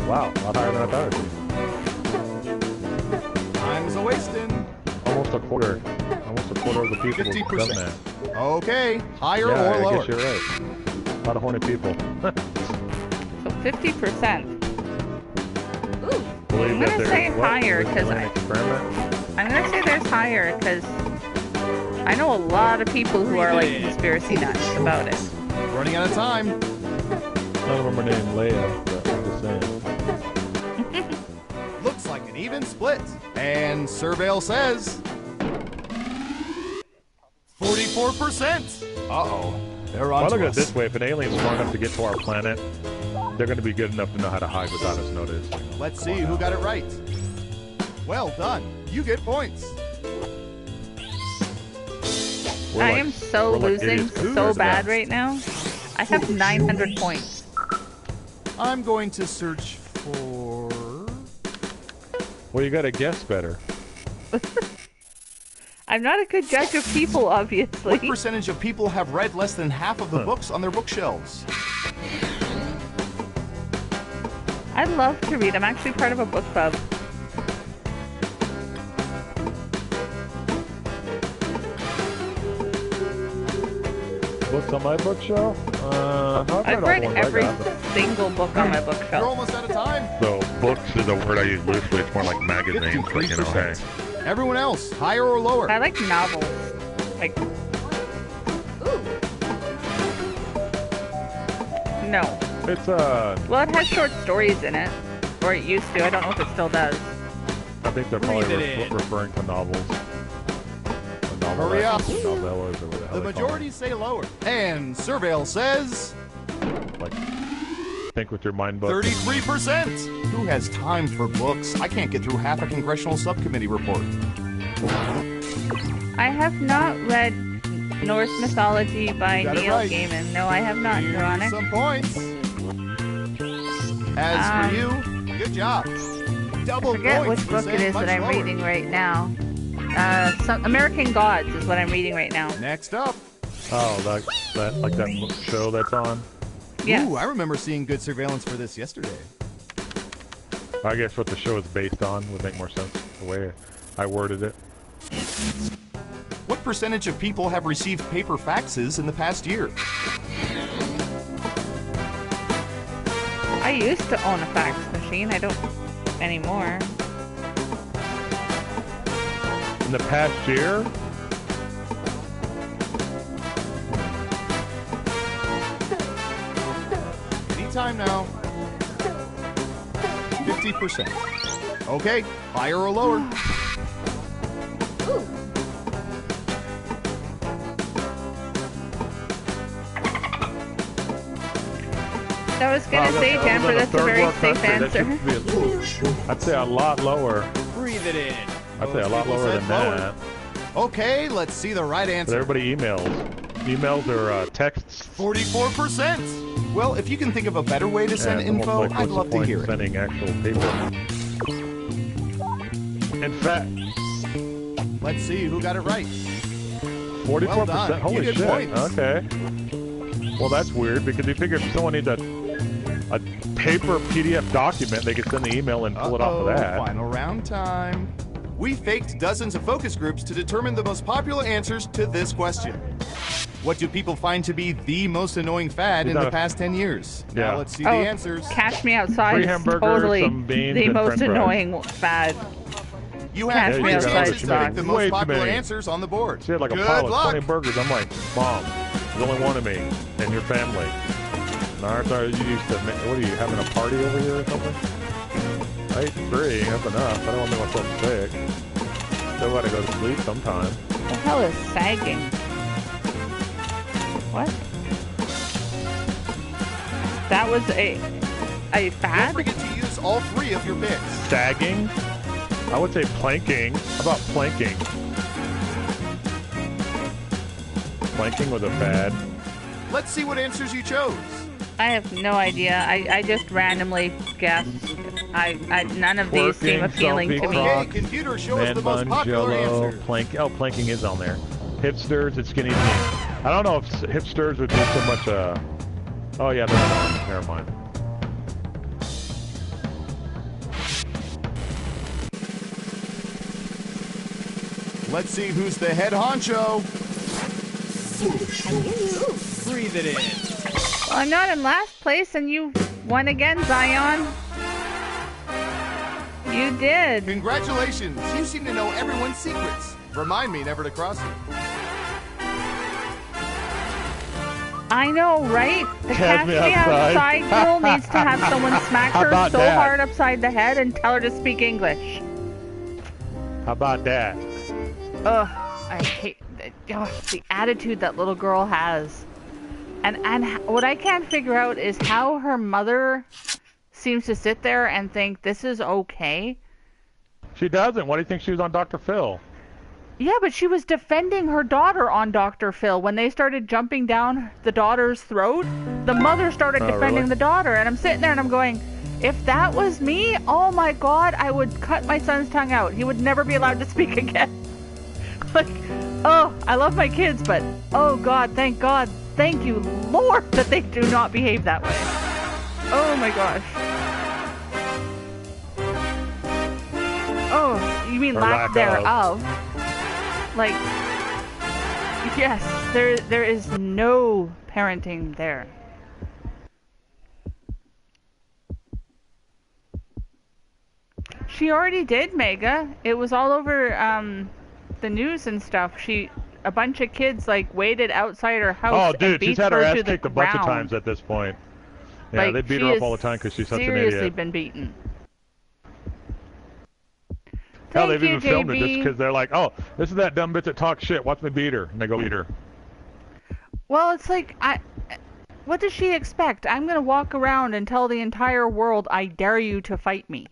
Wow, a lot higher than I thought it'd be. Time's a-wasting. Almost a quarter of the people have done 50%. that. Okay, higher Yeah, or I lower? guess you're right. A lot of horny people. So 50%. Ooh, Believe I'm that gonna there's say what? higher Is it because an experiment? I'm gonna say there's higher because I know a lot of people who are like conspiracy nuts about it. Running out of time. None of them are named Leia, but I'm just saying. Looks like an even split. And Surveil says 44%. Uh-oh. They're on Well, to look at us. it this way. If an alien's smart enough to get to our planet, they're going to be good enough to know how to hide without us noticing. Let's see who got it right. Well done. You get points. I am so we're like losing idiots. so Who's bad next? right now. I have 900 points. I'm going to search for... Well, you got to guess better. I'm not a good judge of people, obviously. What percentage of people have read less than half of the books on their bookshelves? I love to read. I'm actually part of a book club. Books on my bookshelf? I've read every single book on my You're bookshelf. almost out of time. So, books is a word I use loosely. It's more like magazines, but you know, hey. 53%. Everyone else, higher or lower? I like novels. Like, no. It's, Well, it has short stories in it. Or it used to. I don't know if it still does. I think they're probably Breathe it in. referring to novels. Hurry up. Novellas or whatever the hell The they call majority say lower. And Surveil says them. Like, think with your mind book. 33%. Who has time for books? I can't get through half a congressional subcommittee report. I have not read Norse mythology by You got it Neil right. Gaiman. No, I have not, Here's Ironic. some points. As for you, good job. Double I forget points which for book it saying is much that I'm lower. reading right now. American Gods is what I'm reading right now. Next up. Oh, that like that show that's on? Yes. Ooh, I remember seeing good surveillance for this yesterday. I guess what the show is based on would make more sense, the way I worded it. What percentage of people have received paper faxes in the past year? I used to own a fax machine. I don't anymore. In the past year? Anytime now. 50%. Okay, higher or lower? I was gonna say, Jennifer, that's a very safe answer. I'd say a lot lower. Breathe it in. I'd say a lot lower than that. Okay, let's see the right But answer. everybody emails. Emails or texts. 44%. Well, if you can think of a better way to send And info, like, I'd what's the love to point hear in it. sending actual paper. In fact, Let's see who got it right. 44%. Well done. Holy You get shit. points. Okay. Well, that's weird because you figure if someone needs a paper PDF document, they could send the email and pull it off of that. Final round time. We faked dozens of focus groups to determine the most popular answers to this question. What do people find to be the most annoying fad in the past 10 years? Yeah. Now let's see the answers. Catch Me Outside Free is hamburgers, totally some beans, the and most french fries. annoying fad. You Catch have Me three you're Outside chances to sucks. pick the Way most too popular many. answers on the board. She had like a Good pile of luck. 20 burgers. I'm like, Mom, there's only one of me and your family. No, I thought you used to, what are you, having a party over here or something? I ate 3, that's enough. I don't want to make myself sick. Still gotta go to sleep sometime. What the hell is sagging? What? That was a Don't fad? forget to use all 3 of your picks. Sagging? I would say planking. How about planking? Planking was a fad. Let's see what answers you chose. I have no idea. I just randomly guessed. None of these seem Twerking, appealing to selfie me. Okay, computer, show us Man the most bun, popular jello, answers. planking is on there. Hipsters, it's skinny jeans. I don't know if hipsters would be so much, oh yeah, they're on. Never mind. Let's see who's the head honcho. Breathe it in. Well, I'm not in last place, and you won again, Zion. You did. Congratulations. You seem to know everyone's secrets. Remind me never to cross you. I know, right? The Catch Catch Me Me Outside. Outside girl needs to have someone smack How her about so that? hard upside the head and tell her to speak English. How about that? Ugh, I hate the attitude that little girl has. And what I can't figure out is how her mother seems to sit there and think this is okay. She doesn't. Why do you think she was on Dr. Phil? Yeah, but she was defending her daughter on Dr. Phil. When they started jumping down the daughter's throat, the mother started defending really? the daughter. And I'm sitting there and I'm going, if that was me, oh my God, I would cut my son's tongue out. He would never be allowed to speak again. Like, oh, I love my kids, but oh God, thank you, Lord, that they do not behave that way. Oh my gosh. Oh, you mean Or lack lack thereof? Like, yes, there is no parenting there. She already did, Mega. It was all over the news and stuff. A bunch of kids like waited outside her house Oh, dude, and beat she's had her her ass to the kicked a bunch of ground. times at this point. Yeah, Like, they beat she her up has all the time because she's such an seriously idiot. been beaten. Hell, Thank they've you, even filmed it just JB. because they're like, oh, this is that dumb bitch that talks shit. Watch me beat her. And they go beat her. Well, it's like, what does she expect? I'm going to walk around and tell the entire world, I dare you to fight me.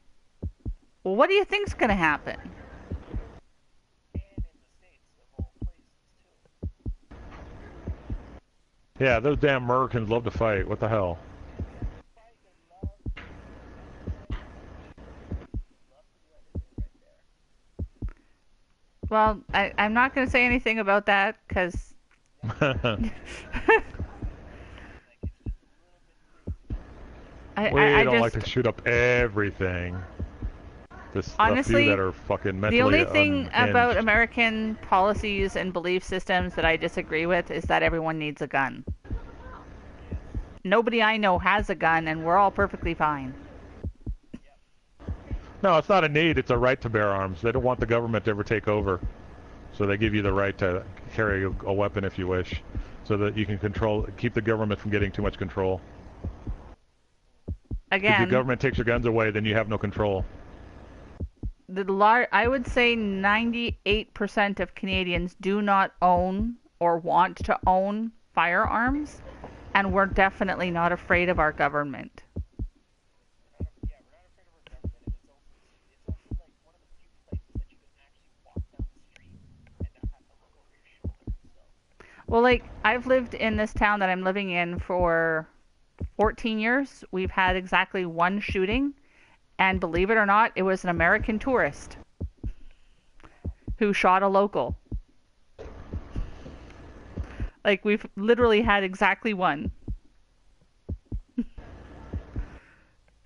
Well, what do you think's going to happen? Yeah, those damn Americans love to fight. What the hell? Well, I'm not going to say anything about that, because... We I don't just, like to shoot up everything. Just a honestly, few that are fucking mentally the only thing unhinged. about American policies and belief systems that I disagree with is that everyone needs a gun. Nobody I know has a gun, and we're all perfectly fine. No, it's not a need. It's a right to bear arms. They don't want the government to ever take over. So they give you the right to carry a weapon if you wish, so that you can keep the government from getting too much control. Again, If the government takes your guns away, then you have no control. I would say 98% of Canadians do not own or want to own firearms, and we're definitely not afraid of our government. Well, like, I've lived in this town that I'm living in for 14 years. We've had exactly one shooting, and believe it or not, it was an American tourist who shot a local. Like, we've literally had exactly one.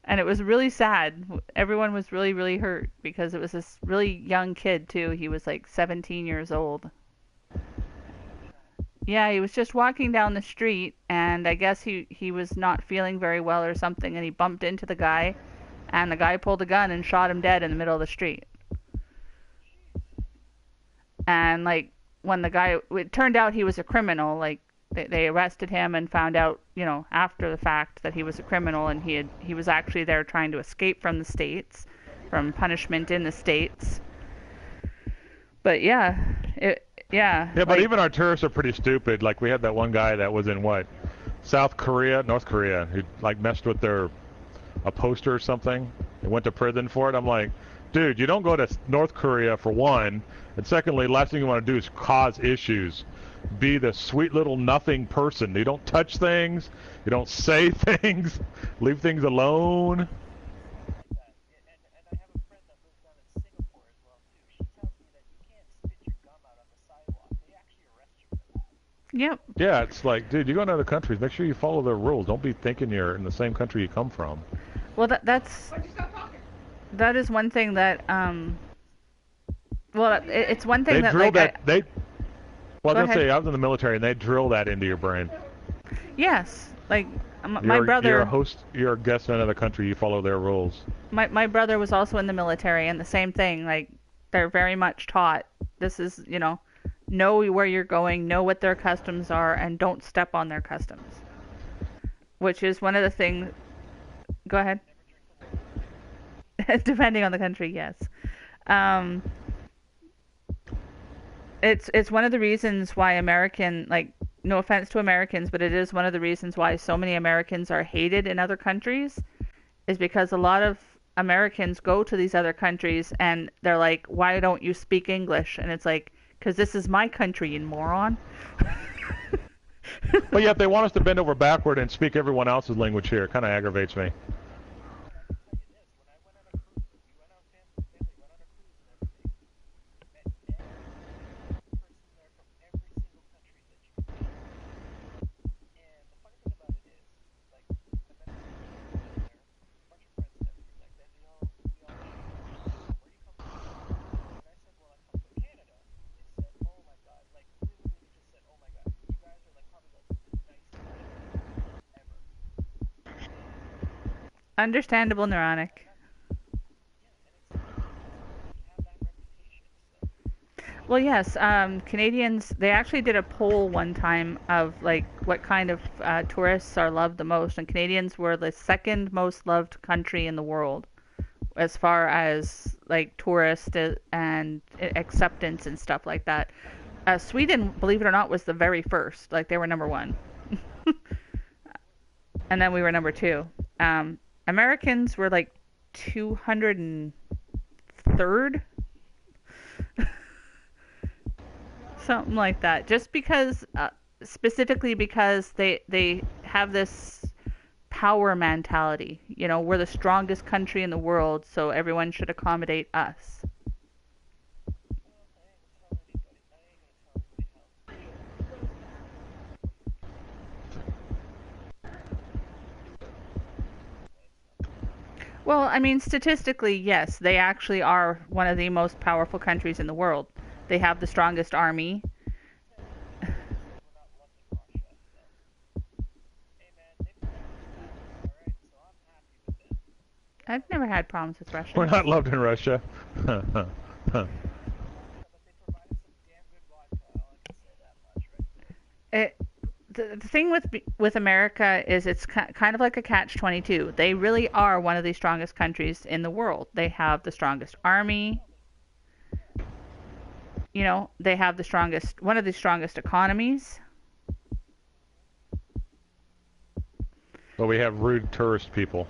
And it was really sad. Everyone was really, really hurt because it was this really young kid, too. He was like 17 years old. Yeah, he was just walking down the street, and I guess he was not feeling very well or something, and he bumped into the guy, and the guy pulled a gun and shot him dead in the middle of the street. And, like, when it turned out he was a criminal, like, they arrested him and found out, after the fact that he was a criminal, and he was actually there trying to escape from the States, from punishment in the States. But, yeah, Yeah, but even our tourists are pretty stupid. Like, we had that one guy that was in North Korea, who like messed with a poster or something. He went to prison for it. I'm like, dude, you don't go to North Korea for one, and secondly, last thing you want to do is cause issues. Be the sweet little nothing person. You don't touch things. You don't say things. Leave things alone. Yep. Yeah, it's like, dude, you go to other countries, make sure you follow their rules. Don't be thinking you're in the same country you come from. Well, that is one thing that Well, it's one thing They that drill like that. Well, I was Go gonna say ahead. I was in the military, and they drill that into your brain. Yes, like my You're a brother. host. You're a guest in another country. You follow their rules. My brother was also in the military, and the same thing. Like they're very much taught. This is, know where you're going, know what their customs are, and don't step on their customs. Which is one of the things. Go ahead. Depending on the country, yes. Um, it's one of the reasons why no offense to Americans, but it is one of the reasons why so many Americans are hated in other countries, is because a lot of Americans go to these other countries and they're like, why don't you speak English? And it's like, because this is my country, you moron. But yet they want us to bend over backward and speak everyone else's language here. It kind of aggravates me. Understandable, Neuronic. Well, yes, Canadians, they actually did a poll one time of like what kind of tourists are loved the most, and Canadians were the second most loved country in the world as far as like tourist and acceptance and stuff like that. Sweden, believe it or not, was the very first. Like they were number one, and then we were number two. Americans were like 203rd. Something like that. Just because, specifically because they have this power mentality. We're the strongest country in the world, so everyone should accommodate us. Well, I mean, statistically, yes, they actually are one of the most powerful countries in the world. They have the strongest army. I've never had problems with Russia. We're not loved in Russia. The thing with America is it's kind of like a catch-22. They really are one of the strongest countries in the world. They have the strongest army. They have one of the strongest economies. But we have rude tourist people.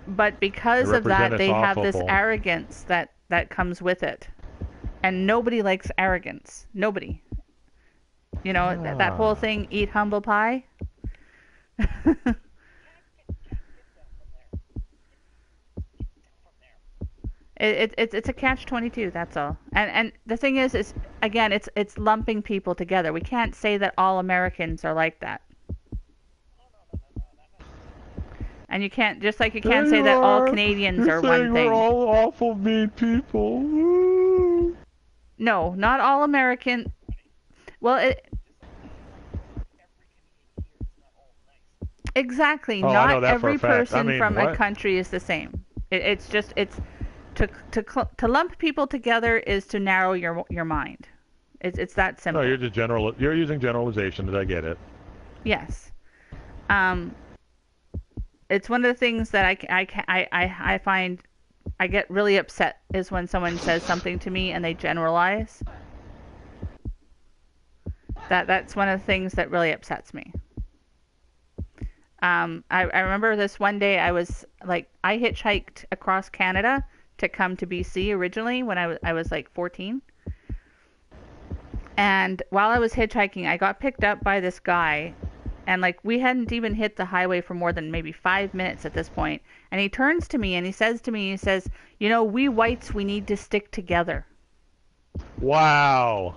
But because of that, they have this arrogance that comes with it. And nobody likes arrogance. Nobody. That whole thing, eat humble pie. It's a catch-22, that's all. And the thing is again, it's lumping people together. We can't say that all Americans are like that. And you can't, just like you can't say that all Canadians are one thing. We're all awful mean people. Woo. No, not all American. Well, exactly. Not every person from a country is the same. It's to lump people together is to narrow your mind. It's that simple. No, you're using generalizations. I get it. Yes. It's one of the things that I find I get really upset is when someone says something to me and they generalize. That's one of the things that really upsets me. I remember this one day I hitchhiked across Canada to come to BC originally when I was like 14. And while I was hitchhiking, I got picked up by this guy, and like we hadn't even hit the highway for more than maybe 5 minutes at this point. And he turns to me and he says, we whites, we need to stick together. Wow.